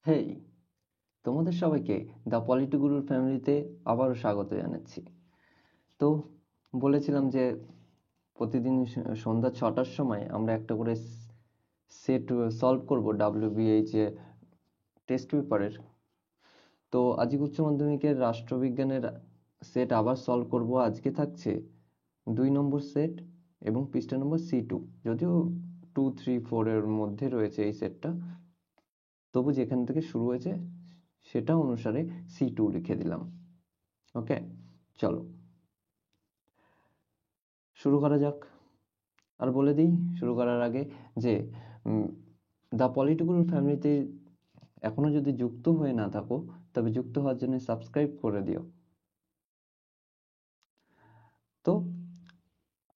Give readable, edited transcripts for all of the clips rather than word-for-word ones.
হেই, তোমাদের সবাইকে দ্য পলিটিগুরুর ফ্যামিলিতে আবারও স্বাগত জানাচ্ছি। তো বলেছিলাম যে প্রতিদিন সন্ধ্যা 6টার সময় আমরা একটা করে সেট সলভ করব WBH টেস্ট পেপারের। তো আজকে উচ্চ মাধ্যমিকের রাষ্ট্রবিজ্ঞানের সেট আবার সলভ করব। আজকে থাকছে 2 নম্বর সেট এবং পৃষ্ঠা নম্বর C2। যদিও 2, 3, 4 এর মধ্যে রয়েছে এই সেটটা, তবু যেখান থেকে শুরু হয়েছে সেটা অনুসারে C2 লিখে দিলাম। ওকে, চলো শুরু করা যাক। আর বলে দিই শুরু করার আগে যে দ্য পলিটিক্যাল ফ্যামিলিতে এখনো যদি যুক্ত হয়ে না থাকো, তবে যুক্ত হওয়ার জন্য সাবস্ক্রাইব করে দিও। তো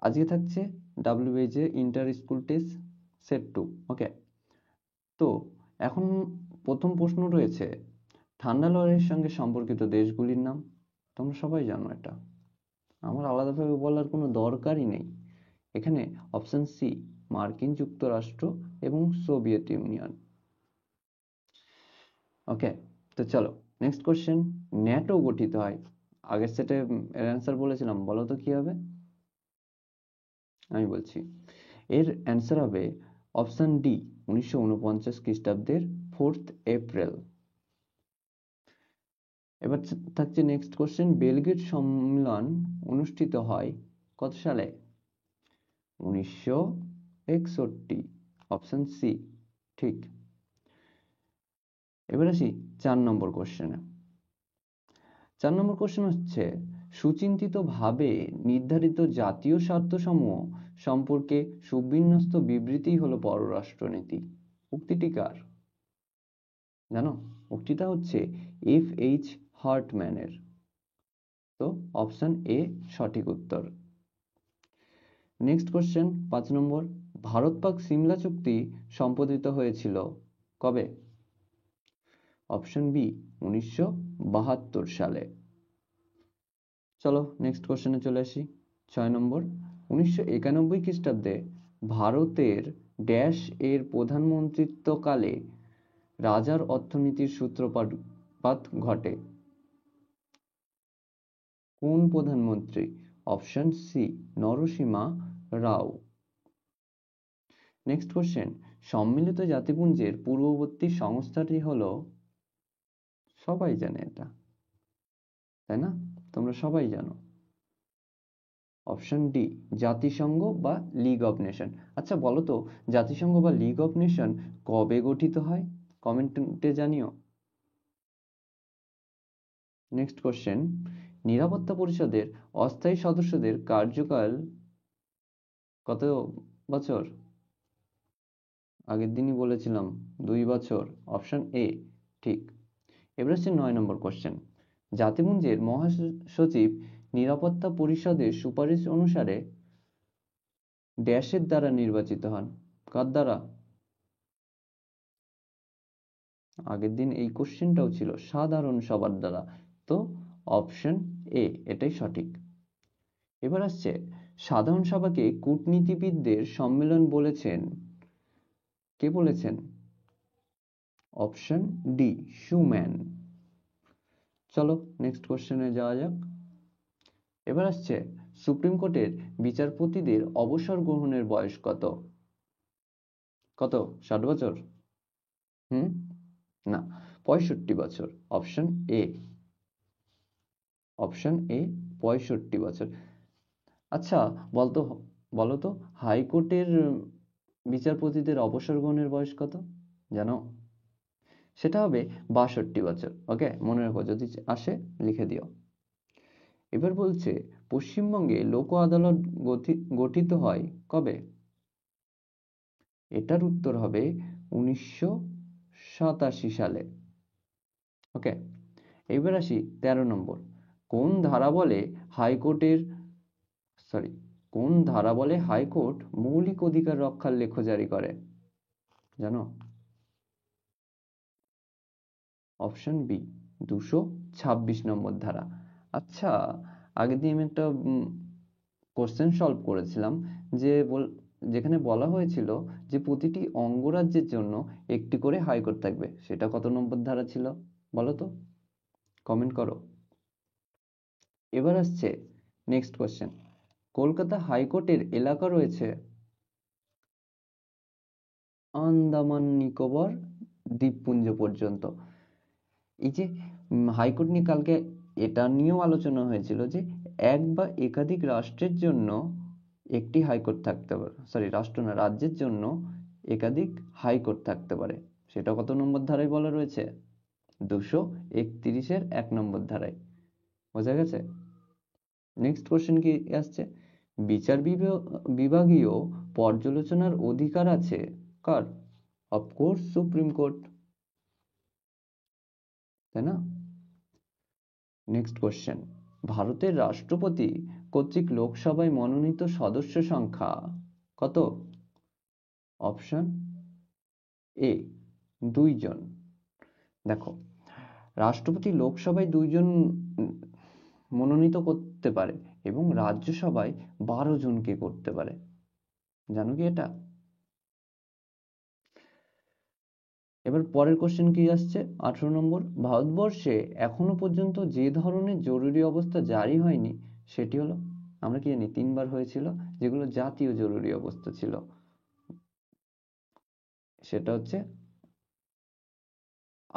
আজকে থাকছে WBH inter school test set 2। ওকে, তো এখন প্রথম প্রশ্ন রয়েছে ঠান্ডা লহরের সঙ্গে সম্পর্কিত দেশগুলির নাম। তোমরা সবাই জানো এটা, আমার আলাদাভাবে বলার কোনো দরকারই নেই। এখানে অপশন সি মার্কিন যুক্তরাষ্ট্র এবং সোভিয়েত ইউনিয়ন। ওকে, তো চলো নেক্সট কোশ্চেন। ন্যাটো গঠিত হয়, আগের সেটে এর অ্যান্সার বলেছিলাম, বলো তো কি হবে। আমি বলছি, এর অ্যান্সার হবে অপশন ডি 1949 খ্রিস্টাব্দের 4 এপ্রিল। এবার থাকছে নেক্সট কোশ্চেন। বেলগ্রেড সম্মেলন অনুষ্ঠিত হয় কত সালে? 1961। অপশন সি ঠিক। এবার আসি 4 নম্বর কোশ্চেনে। 4 নম্বর কোশ্চেন হচ্ছে সুচিন্তিতভাবে নির্ধারিত জাতীয় স্বার্থসমূহ সম্পর্কে সুবিন্যস্ত বিবৃতি হলো পররাষ্ট্রনীতি। উক্তিটি কার জানো? উক্তিটা হচ্ছে F.H. হার্টম্যানের। তো অপশন এ সঠিক উত্তর। নেক্সট কোশ্চেন 5 নম্বর। ভারত পাক সিমলা চুক্তি সম্পাদিত হয়েছিল কবে? অপশন বি 1972 সালে। চলো নেক্সট কোশ্চেনে চলে আসি। 6 নম্বর। 1991 খ্রিস্টাব্দে ভারতের ড্যাশ এর প্রধানমন্ত্রিত্বকালে রাজার অর্থনীতির সূত্রপাত ঘটে। কোন প্রধানমন্ত্রী? Option C Narasimha Rao. Next question. সম্মিলিত জাতিপুঞ্জের পূর্ববর্তী সংস্থাটি হলো, সবাই জানে এটা তাই না? তোমরা সবাই জানো, অপশন ডি জাতিসংঘ বা লিগ অফ নেশন। আচ্ছা বলো তো, জাতিসংঘ বা লিগ অফ নেশন কবে গঠিত হয়? কমেন্টে জানিও। Next question. নিরাপত্তা পরিষদের অস্থায়ী সদস্যদের কার্যকাল কত বছর? আগের দিনই বলেছিলাম 2 বছর। অপশন এ ঠিক। এবার হচ্ছে 9 নম্বর কোশ্চেন। জাতিপুঞ্জের মহাসচিব নিরাপত্তা পরিষদের সুপারিশ অনুসারে ড্যাশের দ্বারা নির্বাচিত হন। কার দ্বারা? আগের দিন এই কোশ্চেনটাও ছিল, সাধারণ সবার দ্বারা। তো অপশন এ এটাই সঠিক। এবার আসছে সাধারণ সভাকে কূটনীতিবিদদের সম্মেলন বলেছেন, কে বলেছেন? Option D Schuman. চলো নেক্সট কোশ্চেনে যাওয়া যাক। এবার আসছে সুপ্রিম কোর্টের বিচারপতিদের অবসর গ্রহণের বয়স কত? কত? 60 বছর? না, 65 বছর। অপশন এ, অপশন এ 65 বছর। আচ্ছা বলতো, বলতো হাইকোর্টের বিচারপতিদের অবসর গ্রহণের বয়স কত জানো? সেটা হবে 62 বছর। ওকে, মনে রাখো, যদি আসে লিখে দিও। এবার বলছে পশ্চিমবঙ্গে লোক আদালত গঠিত হয় কবে? এটার উত্তর হবে 1987 সালে। ওকে, এবার আসি 13 নম্বর। কোন ধারা বলে হাইকোর্টের কোন ধারা বলে হাইকোর্ট মৌলিক অধিকার রক্ষার লেখ জারি করে জানো? অপশন বি 226 নম্বর ধারা। আচ্ছা, আগের দিন আমি একটা কোশ্চেন সলভ করেছিলাম যে যেখানে বলা হয়েছিল যে প্রতিটি অঙ্গরাজ্যের জন্য একটি করে হাইকোর্ট থাকবে, সেটা কত নম্বর ধারা ছিল বলো তো, কমেন্ট করো। এবার আসছে নেক্সট কোশ্চেন। কলকাতা হাইকোর্টের এলাকা রয়েছে আন্দামান নিকোবর দ্বীপপুঞ্জ পর্যন্ত। এই যে হাইকোর্ট নিয়ে কালকে এটা নিয়েও আলোচনা হয়েছিল যে এক বা একাধিক রাষ্ট্রের জন্য একটি হাইকোর্ট থাকতে পারে, সরি রাষ্ট্র না, রাজ্যের জন্য একাধিক হাইকোর্ট থাকতে পারে। সেটা কত নম্বর ধারায় বলা রয়েছে? 231-এর 1 নম্বর ধারায়। বোঝা গেছে? নেক্সট কোশ্চেন কি আসছে? বিচার বিভাগীয় পর্যালোচনার অধিকার আছে কার? অফকোর্স সুপ্রিম কোর্ট, তাই না? Next question. ভারতের রাষ্ট্রপতি কর্তৃক লোকসভায় মনোনীত সদস্য সংখ্যা কত? অপশন এ 2 জন। দেখো, রাষ্ট্রপতি লোকসভায় 2 জন মনোনীত করতে পারে এবং রাজ্যসভায় 12 জনকে করতে পারে। জানো কি এটা? এবার পরের কোশ্চেন কি আসছে? 18 নম্বর। ভারতবর্ষে এখনো পর্যন্ত যে ধরনের জরুরি অবস্থা জারি হয়নি সেটি হলো, আমরা কি জানি 3 বার হয়েছিল, যেগুলো জাতীয় জরুরি অবস্থা ছিল। সেটা হচ্ছে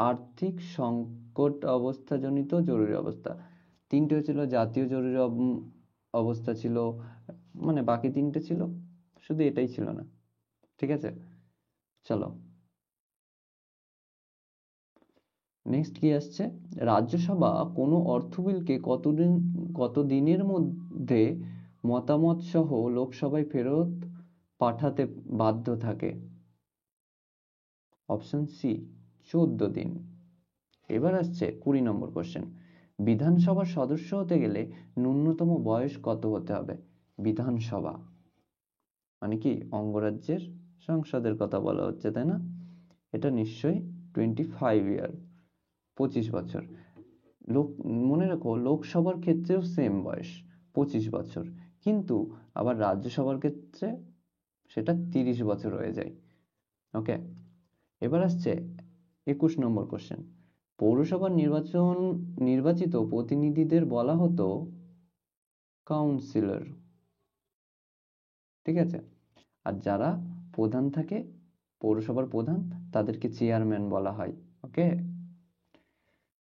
আর্থিক সংকট অবস্থাজনিত জরুরি অবস্থা। 3টে হয়েছিল জাতীয় জরুরি অবস্থা ছিল, মানে বাকি 3টে ছিল, শুধু এটাই ছিল না। ঠিক আছে, চলো নেক্সট কি আসছে? রাজ্যসভা কোনো অর্থ বিলকে কত দিনের মধ্যে মতামত সহ লোকসভায় ফেরত পাঠাতে বাধ্য থাকে? অপশন সি 14 দিন। এবার আসছে 20 নম্বর কোশ্চেন। বিধানসভার সদস্য হতে গেলে ন্যূনতম বয়স কত হতে হবে? বিধানসভা মানে কি অঙ্গরাজ্যের সংসদের কথা বলা হচ্ছে, তাই না? এটা নিশ্চয়ই 25 ইয়ার, 25 বছর। লোক মনে রাখো, লোকসভার ক্ষেত্রেও সেম বয়স 25 বছর, কিন্তু আবার রাজ্যসভার ক্ষেত্রে সেটা 30 বছর হয়ে যায়। ওকে, এবার আসছে 21 নম্বর কোশ্চেন। পৌরসভার নির্বাচিত প্রতিনিধিদের বলা হতো কাউন্সিলর, ঠিক আছে? আর যারা প্রধান থাকে, পৌরসভার প্রধান, তাদেরকে চেয়ারম্যান বলা হয়। ওকে,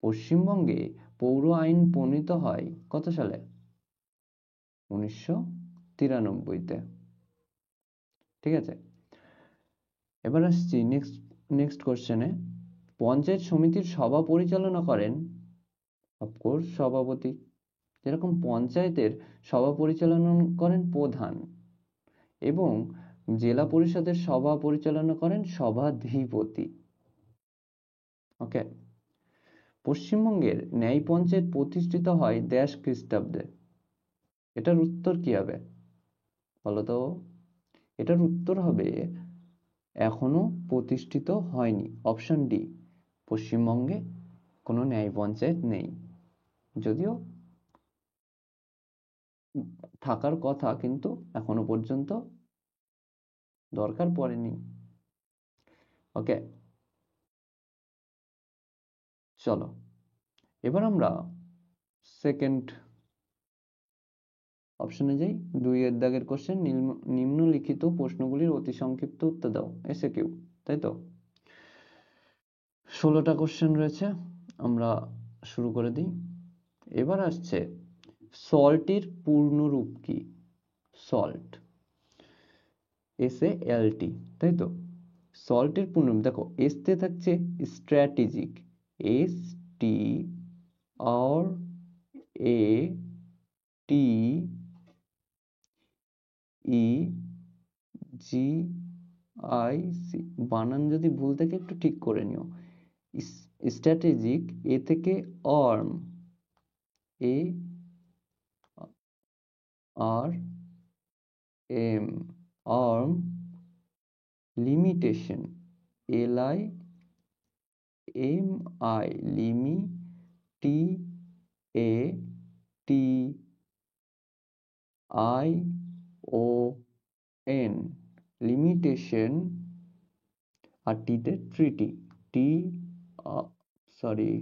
পশ্চিমবঙ্গে পৌর আইন প্রণীত হয় কত সালে? 1993-তে। ঠিক আছে, এবার আসছি নেক্সট কোশ্চেনে। পঞ্চায়েত সমিতির সভা পরিচালনা করেন অফকোর্স সভাপতি। যেরকম পঞ্চায়েতের সভা পরিচালনা করেন প্রধান এবং জেলা পরিষদের সভা পরিচালনা করেন সভাধিপতি। ওকে, পশ্চিমবঙ্গের ন্যায় পঞ্চায়েত প্রতিষ্ঠিত হয় ড্যাশ খ্রিস্টাব্দে। এটার উত্তর কি হবে বলতো? এটার উত্তর হবে এখনো প্রতিষ্ঠিত হয়নি, অপশন ডি। পশ্চিমবঙ্গে কোনো ন্যায় পঞ্চায়েত নেই, যদিও থাকার কথা, কিন্তু এখনো পর্যন্ত দরকার পড়েনি। ওকে, চলো এবার আমরা সেকেন্ড অপশনে যাই। 2 এর দাগের কোশ্চেন। নিম্নলিখিত প্রশ্নগুলির অতি সংক্ষিপ্ত উত্তর দাও। এসে কিউ, তাই তো? 16টা কোশ্চেন রয়েছে, আমরা শুরু করে দিই। এবার আসছে সল্টের পূর্ণ রূপ কি? সল্ট, SALT, তাই তো? সল্টের পূর্ণ রূপ দেখো, এসতে থাকছে স্ট্র্যাটেজিক, STRATEGIC। বানান যদি ভুল থাকে একটু ঠিক করে নিও। স্ট্র্যাটেজিক, এ থেকে arm, ARM, arm, limitation, LIMI, লিমি, TATION, এন লিমিটেশন, আর টিতে ট্রিটি, টি সরি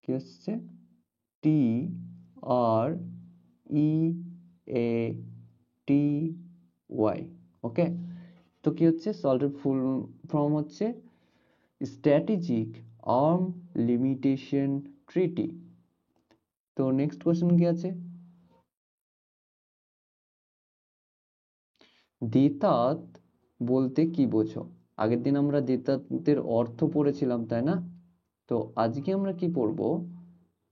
কি হচ্ছে, টি আর ই এ টি ওয়াই। ওকে, তো কি হচ্ছে, সল্টের ফুল ফর্ম হচ্ছে স্ট্র্যাটেজিক আর্ম লিমিটেশন ট্রিটি। তো নেক্সট কোশ্চেন কি আছে, দেতাত বলতে কি বোঝো? আগের দিন আমরা দেতাতের অর্থ পড়েছিলাম, তাই না? তো আজকে আমরা কি পড়বো,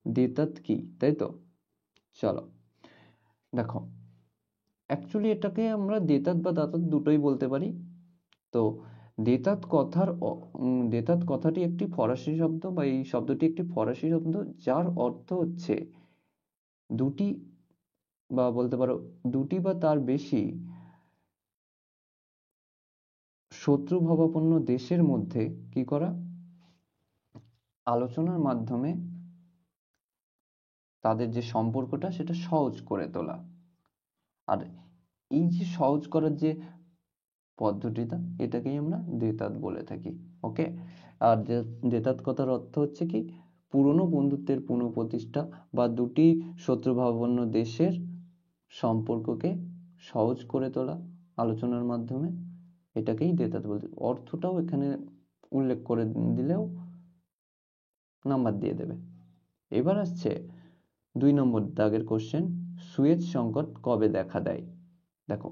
দেতাত কি, তাই তো? চলো দেখো, অ্যাকচুয়ালি এটাকে আমরা দেতাত বা দাতাত দুটোই বলতে পারি। তো দেতাত কথাটি একটি ফরাসি শব্দ, বা এই শব্দটি একটি ফরাসি শব্দ, যার অর্থ হচ্ছে দুটি, বা বলতে পারো দুটি বা তার বেশি শত্রুভাবাপন্ন দেশের মধ্যে কি করা, আলোচনার মাধ্যমে তাদের যে সম্পর্কটা সেটা সহজ করে তোলা। আর এই যে সহজ করার যে পদ্ধতিটা, এটাকেই আমরা দেতাত বলে থাকি। ওকে, আর দেতাত কথার অর্থ হচ্ছে কি, পুরনো বন্ধুত্বের পুনঃপ্রতিষ্ঠা, বা দুটি শত্রুভাবাপন্ন দেশের সম্পর্ককে সহজ করে তোলা আলোচনার মাধ্যমে, এটাকেই দেতাত বলতে। অর্থটাও এখানে উল্লেখ করে দিলেও নাম্বার দিয়ে দেবে। এবার আসছে 2 নম্বর দাগের কোশ্চেন, সুয়েজ সংকট কবে দেখা দেয়? দেখো,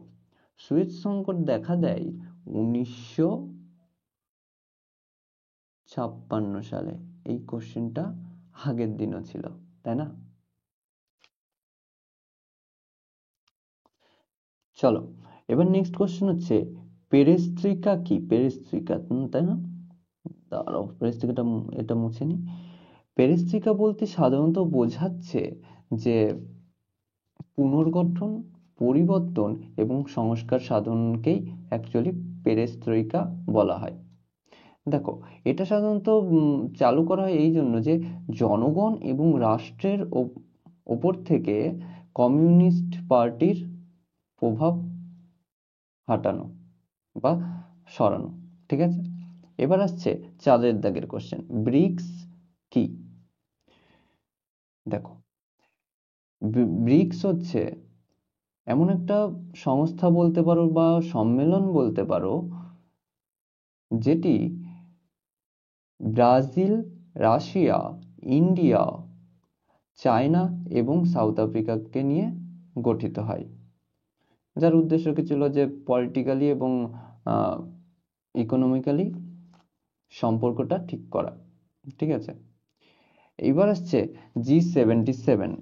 সুয়েজ সংকট দেখা দেয় 1956 সালে। এই কোশ্চেনটা আগের দিনও ছিল, তাই না? চলো, এবার নেক্সট কোশ্চেন হচ্ছে, পেরেস্ট্রিকা কি? পেরেস্ট্রিকা, তাই না? দাঁড়াও, পেরেস্ট্রিকাটা এটা মুছে নি। পেরেস্ট্রিকা বলতে সাধারণত বোঝাচ্ছে যে পুনর্গঠন, পরিবর্তন এবং সংস্কার সাধনকেই অ্যাকচুয়ালি পেরেস্ট্রোইকা বলা হয়। দেখো, এটা সাধারণত চালু করা হয় এই জন্য যে জনগণ এবং রাষ্ট্রের ওপর থেকে কমিউনিস্ট পার্টির প্রভাব হাঁটানো বা সরানো। ঠিক আছে, এবার আসছে 4 দাগের কোশ্চেন, ব্রিক্স কি? দেখো, ব্রিক্স হচ্ছে এমন একটা সংস্থা বলতে পারো, বা সম্মেলন বলতে পারো, যেটি ব্রাজিল, রাশিয়া, ইন্ডিয়া, চায়না এবং সাউথ আফ্রিকাকে নিয়ে গঠিত হয়, যার উদ্দেশ্য কি ছিল, যে পলিটিক্যালি এবং ইকোনমিক্যালি সম্পর্কটা ঠিক করা। ঠিক আছে, এইবার আসছে G77।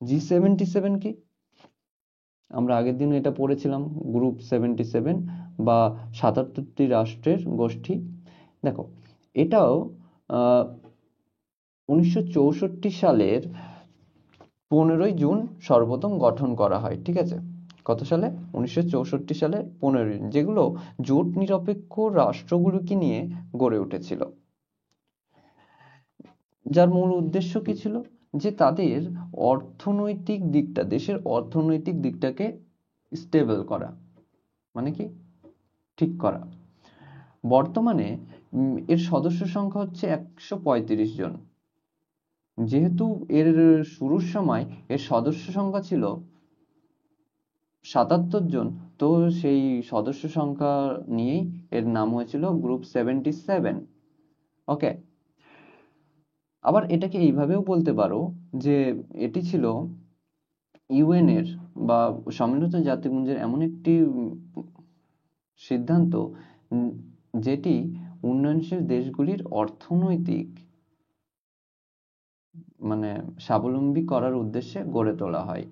G77 কি? আমরা আগের দিন এটা পড়েছিলাম, গ্রুপ 77 বা 77টি রাষ্ট্রের গোষ্ঠী। দেখো, এটাও 1964 সালের 15 জুন সর্বপ্রথম গঠন করা হয়। ঠিক আছে, কত সালে? 1964 সালে 15 জুন, যেগুলো জোট নিরপেক্ষ রাষ্ট্রগুলোকে নিয়ে গড়ে উঠেছিল, যার মূল উদ্দেশ্য কি ছিল, যে তাদের অর্থনৈতিক দিকটা, দেশের অর্থনৈতিক দিকটাকে স্টেবল করা, মানে কি, ঠিক করা। বর্তমানে এর সদস্য সংখ্যা হচ্ছে 135 জন। যেহেতু এর শুরুর সময় এর সদস্য সংখ্যা ছিল 77 জন, তো সেই সদস্য সংখ্যা নিয়েই এর নাম হয়েছিল গ্রুপ 77। ওকে, আবার এটাকে এইভাবেও বলতে পারো যে এটি ছিল ইউএন এর বা সম্মিলিত জাতিপুঞ্জের এমন একটি সিদ্ধান্ত, যেটি উন্নয়নশীল দেশগুলির অর্থনৈতিক মানে স্বাবলম্বী করার উদ্দেশ্যে গড়ে তোলা হয়।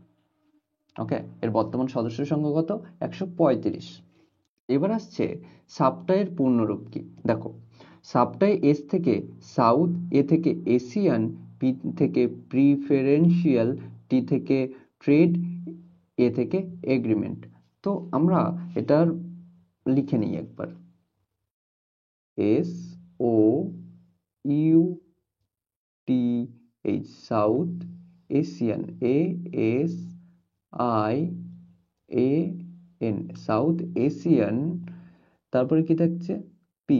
ওকে, এর বর্তমান সদস্য সংখ্যা কত? 135। এবার আসছে সাবটাইয়ের পূর্ণরূপ কি? দেখো, সাবটাই এস থেকে সাউথ, এ থেকে এশিয়ান, পি থেকে প্রিফারেন্সিয়াল, টি থেকে ট্রেড, এ থেকে এগ্রিমেন্ট। তো আমরা এটার লিখে নিই একবার, S O U T H south, Asian, ASIAN, south Asian. তারপরে কি থাকছে? P,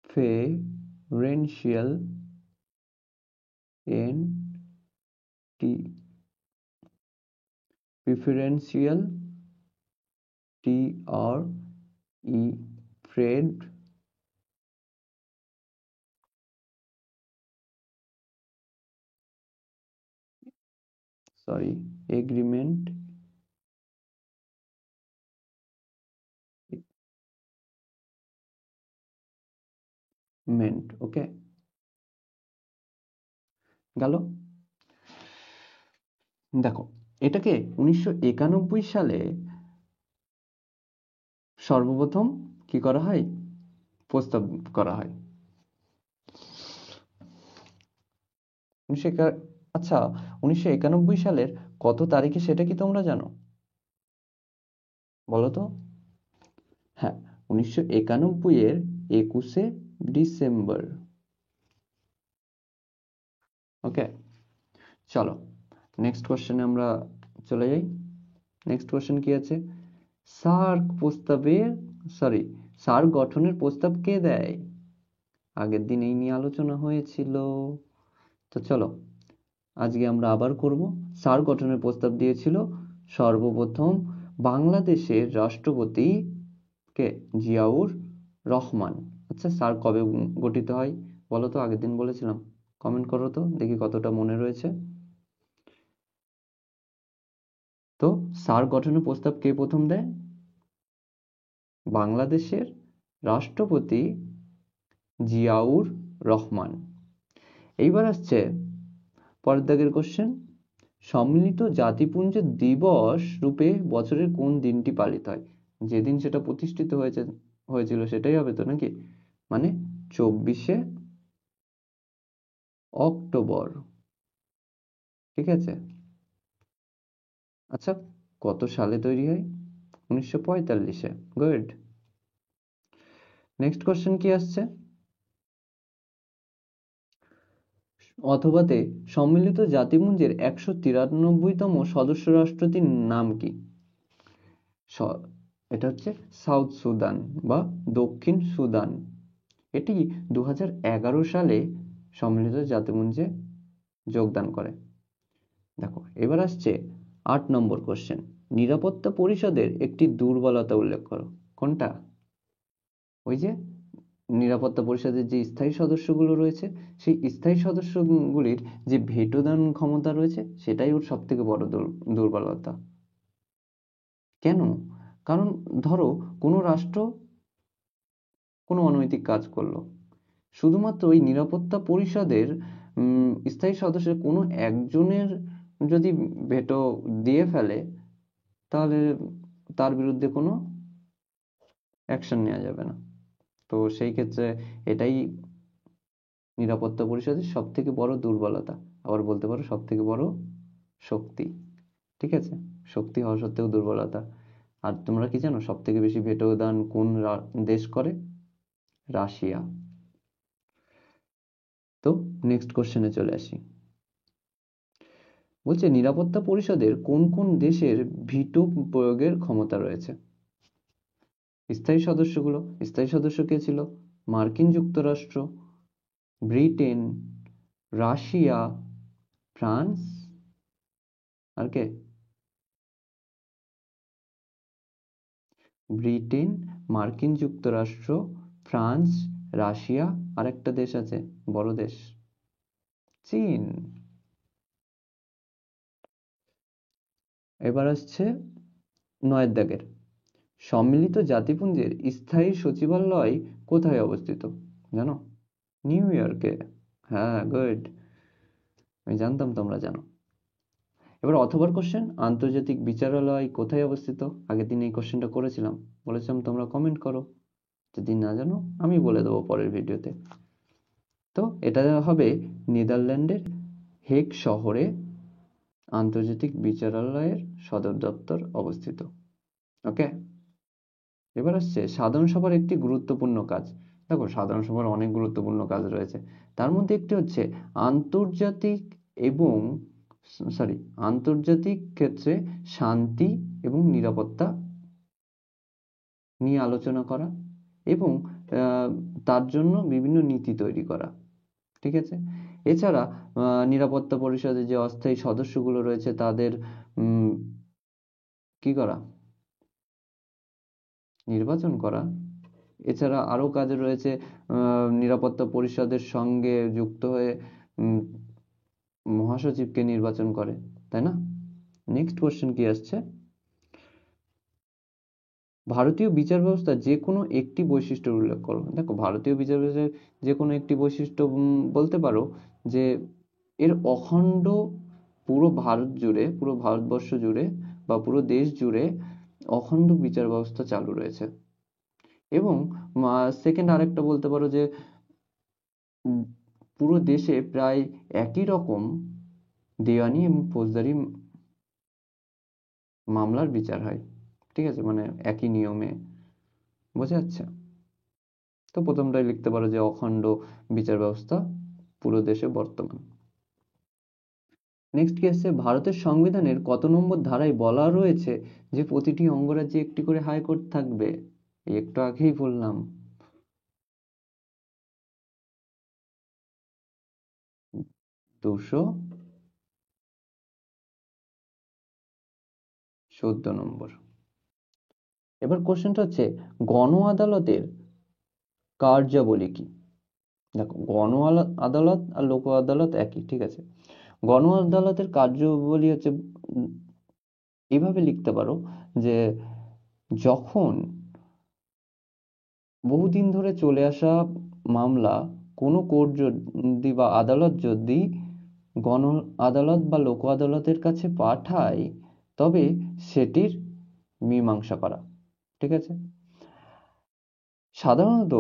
preferential, N T, preferential, TRE, trade, agreement, okay গেল। দেখো, এটাকে 1991 সালে সর্বপ্রথম কি করা হয়? প্রস্তাব করা হয়। আচ্ছা, 1991 সালের কত তারিখে সেটা কি তোমরা জানো? বলো তো। হ্যাঁ, 1991 এর 21শে ডিসেম্বর। ওকে, চলো নেক্সট কোশ্চেনে আমরা চলে যাই। নেক্সট কোশ্চেন কি আছে? সার্ক গঠনের প্রস্তাব কে দেয়? আগের দিন এই নিয়ে আলোচনা হয়েছিল। তো চলো আজকে আমরা আবার করব। সার্ক গঠনের প্রস্তাব দিয়েছিল সর্বপ্রথম বাংলাদেশের রাষ্ট্রপতি কে? জিয়াউর রহমান। আচ্ছা, সার্ক কবে গঠিত হয় বলো তো? আগের দিন বলেছিলাম। কমেন্ট করো তো, দেখি কতটা মনে রয়েছে। তো সার্ক গঠনের প্রস্তাব কে প্রথম দেয়? বাংলাদেশের রাষ্ট্রপতি জিয়াউর রহমান। এইবার আসছে পরের দাগের কোশ্চেন। সম্মিলিত জাতিপুঞ্জ দিবস রূপে বছরের কোন দিনটি পালিত হয়? যেদিন সেটা প্রতিষ্ঠিত হয়েছিল সেটাই হবে তো নাকি? মানে 24শে অক্টোবর। ঠিক আছে। আচ্ছা, কত সালে তৈরি হয়? 1945-এ। গুড। নেক্সট কোশ্চেন কি আসছে? অথবাতে সম্মিলিত জাতিপুঞ্জের 193তম সদস্য রাষ্ট্রটির নাম কি? এটা হচ্ছে সাউথ সুদান বা দক্ষিণ সুদান। এটি 2011 সালে সম্মিলিত জাতিপুঞ্জে যোগদান করে। দেখো, এবার আসছে 8 নম্বর কোশ্চেন। নিরাপত্তা পরিষদের একটি দুর্বলতা উল্লেখ করো। কোনটা? ওই যে নিরাপত্তা পরিষদের যে স্থায়ী সদস্যগুলো রয়েছে, সেই স্থায়ী সদস্যগুলির যে ভেটো দান ক্ষমতা রয়েছে, সেটাই ওর সব থেকে বড় দুর্বলতা। কেন? কারণ ধরো কোনো রাষ্ট্র কোনো অনৈতিক কাজ করলো, শুধুমাত্র ওই নিরাপত্তা পরিষদের স্থায়ী সদস্যের কোনো একজনের যদি ভেটো দিয়ে ফেলে, তাহলে তার বিরুদ্ধে কোনো অ্যাকশন নেওয়া যাবে না। তো সেই ক্ষেত্রে এটাই নিরাপত্তা পরিষদের সব থেকে বড় দুর্বলতা, আবার বলতে পারো সব থেকে বড় শক্তি। ঠিক আছে, শক্তি হওয়া সত্ত্বেও দুর্বলতা। আর তোমরা কি জানো সব থেকে বেশি ভেটো দান কোন দেশ করে? রাশিয়া। তো নেক্সট কোশ্চেনে চলে আসি। বলছে নিরাপত্তা পরিষদের কোন কোন দেশের ভিটো প্রয়োগের ক্ষমতা রয়েছে? স্থায়ী সদস্য কে ছিল? মার্কিন যুক্তরাষ্ট্র, ব্রিটেন, রাশিয়া, ফ্রান্স, আর কে? ব্রিটেন, মার্কিন যুক্তরাষ্ট্র, ফ্রান্স, রাশিয়া, আর একটা দেশ আছে বড় দেশ, চীন। এবার আসছে 9 দাগের। সম্মিলিত জাতিপুঞ্জের স্থায়ী সচিবালয় কোথায় অবস্থিত? জানো? নিউ ইয়র্কে। হ্যাঁ, গুড। আমি জানতাম তোমরা জানো। এবার অথবার কোশ্চেন। আন্তর্জাতিক বিচারালয় কোথায় অবস্থিত? আগের দিন এই কোশ্চেনটা করেছিলাম, বলেছিলাম তোমরা কমেন্ট করো। যদি না জানো আমি বলে দেবো পরের ভিডিওতে। তো এটা হবে নেদারল্যান্ডের হেগ শহরে আন্তর্জাতিক বিচারালয়ের সদর দপ্তর অবস্থিত। ওকে, এবার আসছে সাধারণ সভার একটি গুরুত্বপূর্ণ কাজ। দেখো, সাধারণ সভার অনেক গুরুত্বপূর্ণ কাজ রয়েছে। তার মধ্যে একটি হচ্ছে আন্তর্জাতিক এবং আন্তর্জাতিক ক্ষেত্রে শান্তি এবং নিরাপত্তা নিয়ে আলোচনা করা এবং তার জন্য বিভিন্ন নীতি তৈরি করা। ঠিক আছে? এছাড়া নিরাপত্তা পরিষদের যে অস্থায়ী সদস্যগুলো রয়েছে তাদের কি করা? নির্বাচন করা। এছাড়া আরো কাজ রয়েছে, নিরাপত্তা পরিষদের সঙ্গে যুক্ত হয়ে মহাসচিবকে নির্বাচন করে, তাই না? নেক্সট কোশ্চেন কি আসছে? ভারতীয় বিচার ব্যবস্থা যে কোনো একটি বৈশিষ্ট্য উল্লেখ করো। দেখো, ভারতীয় বিচার ব্যবস্থার যে কোনো একটি বৈশিষ্ট্য বলতে পারো যে এর অখণ্ড পুরো ভারত জুড়ে, পুরো ভারতবর্ষ জুড়ে বা পুরো দেশ জুড়ে অখণ্ড বিচার ব্যবস্থা চালু রয়েছে। এবং সেকেন্ড আরেকটা বলতে পারো যে পুরো দেশে প্রায় একই রকম দেওয়ানি এবং ফৌজদারি মামলার বিচার হয়। ঠিক আছে? মানে একই নিয়মে। বোঝা যাচ্ছে? তো প্রথমটাই লিখতে পারো যে অখণ্ড বিচার ব্যবস্থা পুরো দেশে বর্তমান। নেক্সট কি আসছে? ভারতের সংবিধানের কত নম্বর ধারায় বলা রয়েছে যে প্রতিটি অঙ্গরাজ্যে একটি করে হাইকোর্ট থাকবে? একটু আগেই বললাম। 214 নম্বর। এবার কোশ্চেনটা হচ্ছে গণ আদালতের কার্যাবলী কি? দেখো, গণ আদালত আর লোক আদালত একই, ঠিক আছে? গণ আদালতের কার্যাবলী হচ্ছে এভাবে লিখতে পারো যে যখন বহুদিন ধরে চলে আসা মামলা কোনো কোর্ট যদি বা আদালত যদি গণ আদালত বা লোক আদালতের কাছে পাঠায় তবে সেটির মীমাংসা করা। ঠিক আছে? সাধারণত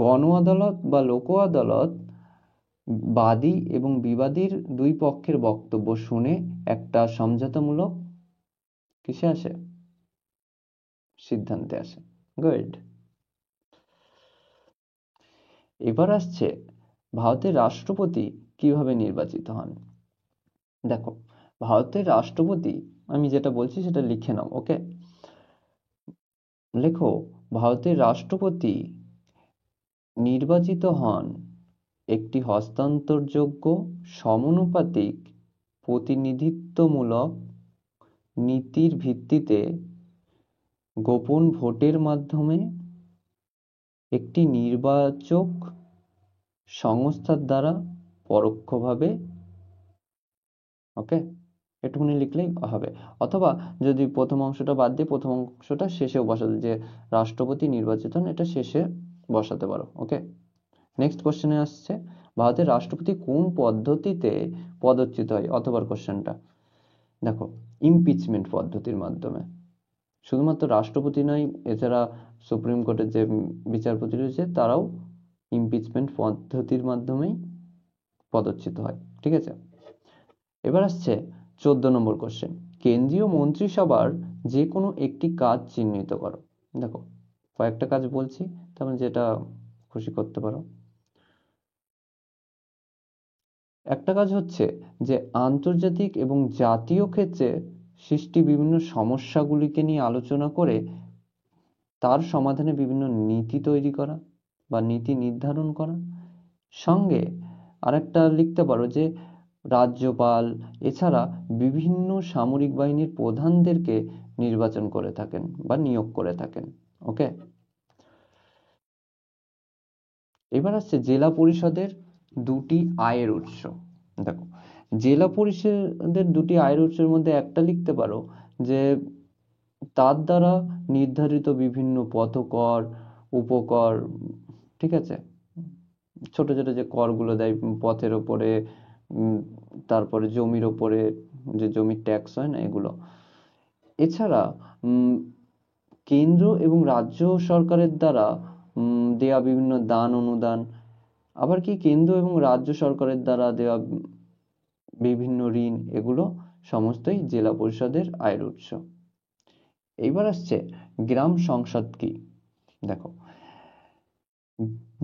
গণ আদালত বা লোক আদালত বাদী এবং বিবাদীর দুই পক্ষের বক্তব্য শুনে একটা সমঝোতামূলক কিসে আসে? সিদ্ধান্তে আসে। গুড। এবার আসছে ভারতের রাষ্ট্রপতি কিভাবে নির্বাচিত হন। দেখো, ভারতের রাষ্ট্রপতি, আমি যেটা বলছি সেটা লিখে নাও। ওকে, লেখো, ভারতের রাষ্ট্রপতি নির্বাচিত হন একটি হস্তান্তরযোগ্য, সমানুপাতিক, প্রতিনিধিত্বমূলক নীতির ভিত্তিতে গোপন ভোটের মাধ্যমে একটি নির্বাচক সংস্থার দ্বারা পরোক্ষভাবে। ওকে, একটুখানি লিখলেই হবে। অথবা যদি প্রথম অংশটা বাদ দিয়ে প্রথম অংশটা শেষেও বসাতে, যে রাষ্ট্রপতি নির্বাচিত হন, এটা শেষে বসাতে পারো। ওকে, নেক্সট কোশ্চেনে আসছে ভারতের রাষ্ট্রপতি কোন পদ্ধতিতে পদচ্যুত হয়? অথবা কোশ্চেনটা দেখো, ইমপিচমেন্ট পদ্ধতির মাধ্যমে। শুধুমাত্র রাষ্ট্রপতি নয়, এছাড়া সুপ্রিম কোর্টের যে বিচারপতি রয়েছে তারাও ইমপিচমেন্ট পদ্ধতির মাধ্যমেই পদচ্যুত হয়। ঠিক আছে? এবার আসছে 14 নম্বর কোশ্চেন, কেন্দ্রীয় মন্ত্রিসভার যে কোনো একটি কাজ চিহ্নিত করো। দেখো, কয়েকটা কাজ বলছি, তারপর যেটা খুশি করতে পারো। একটা কাজ হচ্ছে যে আন্তর্জাতিক এবং জাতীয় ক্ষেত্রে সৃষ্টি বিভিন্ন সমস্যাগুলিকে নিয়ে আলোচনা করে তার সমাধানে বিভিন্ন নীতি তৈরি করা বা নীতি নির্ধারণ করা। সঙ্গে আরেকটা লিখতে পারো যে রাজ্যপাল এছাড়া বিভিন্ন সামরিক বাহিনীর প্রধানদেরকে নির্বাচন করে থাকেন বা নিয়োগ করে থাকেন। ওকে, এবার আসছে জেলা পরিষদের দুটি আয়ের উৎস। দেখো, জেলা পরিষদের দুটি আয়ের উৎসের মধ্যে একটা লিখতে পারো যে তার দ্বারা নির্ধারিত বিভিন্ন পথকর, উপকর, ঠিক আছে, ছোট ছোট যে করগুলো দেয় পথের ওপরে, তারপরে জমির ওপরে যে জমির ট্যাক্স হয় না, এগুলো। এছাড়া কেন্দ্র এবং রাজ্য সরকারের দ্বারা দেয়া বিভিন্ন দান অনুদান, আবার কি কেন্দ্র এবং রাজ্য সরকারের দ্বারা দেওয়া বিভিন্ন ঋণ, এগুলো সমস্তই জেলা পরিষদের আয়ের উৎস। এইবার আসছে গ্রাম সংসদ কি। দেখো,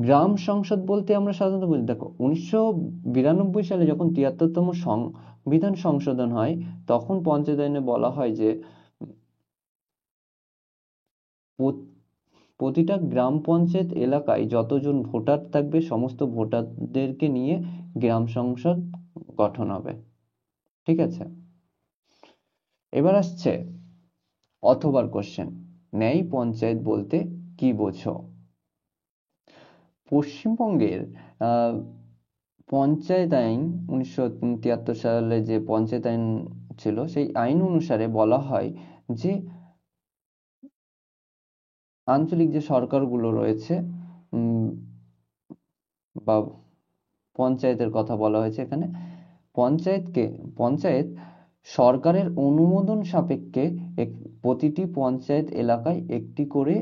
গ্রাম সংসদ বলতে আমরা সাধারণত বুঝি, দেখো 1992 সালে যখন 73তম সংবিধান সংশোধন হয়, তখন পঞ্চায়েত আইনে বলা হয় যে প্রতিটা গ্রাম পঞ্চায়েত এলাকায় যতজন ভোটার থাকবে সমস্ত ভোটারদেরকে নিয়ে গ্রাম সংসদ গঠন হবে। ঠিক আছে, এবার আসছে অথবার কোশ্চেন, ন্যায় পঞ্চায়েত বলতে কি বোঝো? পশ্চিমবঙ্গের পঞ্চায়েত আইন 1973 সালে যে পঞ্চায়েত আইন ছিল, সেই আইন অনুসারে বলা হয় যে আঞ্চলিক যে সরকারগুলো রয়েছে বা পঞ্চায়েতের কথা বলা হয়েছে এখানে, পঞ্চায়েত সরকারের অনুমোদন সাপেক্ষে প্রতিটি পঞ্চায়েত এলাকায় একটি করে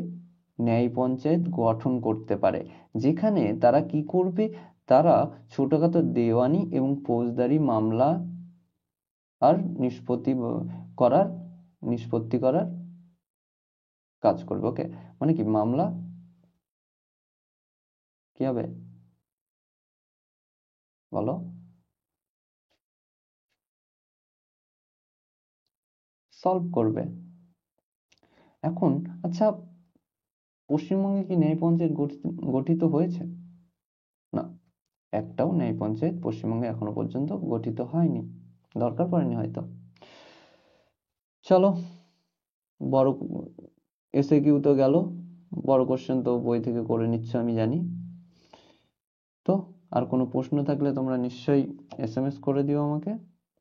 ন্যায় পঞ্চায়েত গঠন করতে পারে, যেখানে তারা কি করবে, তারা ছোটখাটো দেওয়ানি এবং ফৌজদারি মামলা আর নিষ্পত্তি করার কাজ করবে। ওকে, মানে কি মামলা কি হবে বলো? সলভ করবে। এখন আচ্ছা, পশ্চিমবঙ্গে কি ন্যায় পঞ্চায়েত গঠিত হয়েছে? না, একটাও ন্যায় পঞ্চায়েত পশ্চিমবঙ্গে এখনো পর্যন্ত গঠিত হয়নি, দরকার পড়েনি হয়তো। চলো, বড় এসে কিউ তো গেল, বড় কোশ্চেন তো বই থেকে করে নিচ্ছ আমি জানি। তো আর কোনো প্রশ্ন থাকলে তোমরা নিশ্চয়ই এসএমএস করে দিও আমাকে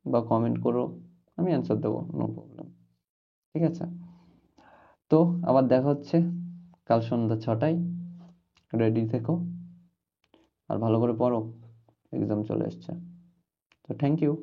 বা কমেন্ট করো, আমি অ্যান্সার দেবো, নো প্রবলেম। ঠিক আছে, তো আবার দেখা হচ্ছে কাল সন্ধ্যা 6টায়। রেডি থেকো আর ভালো করে পড়ো, এক্সাম চলে এসছে। তো থ্যাংক ইউ।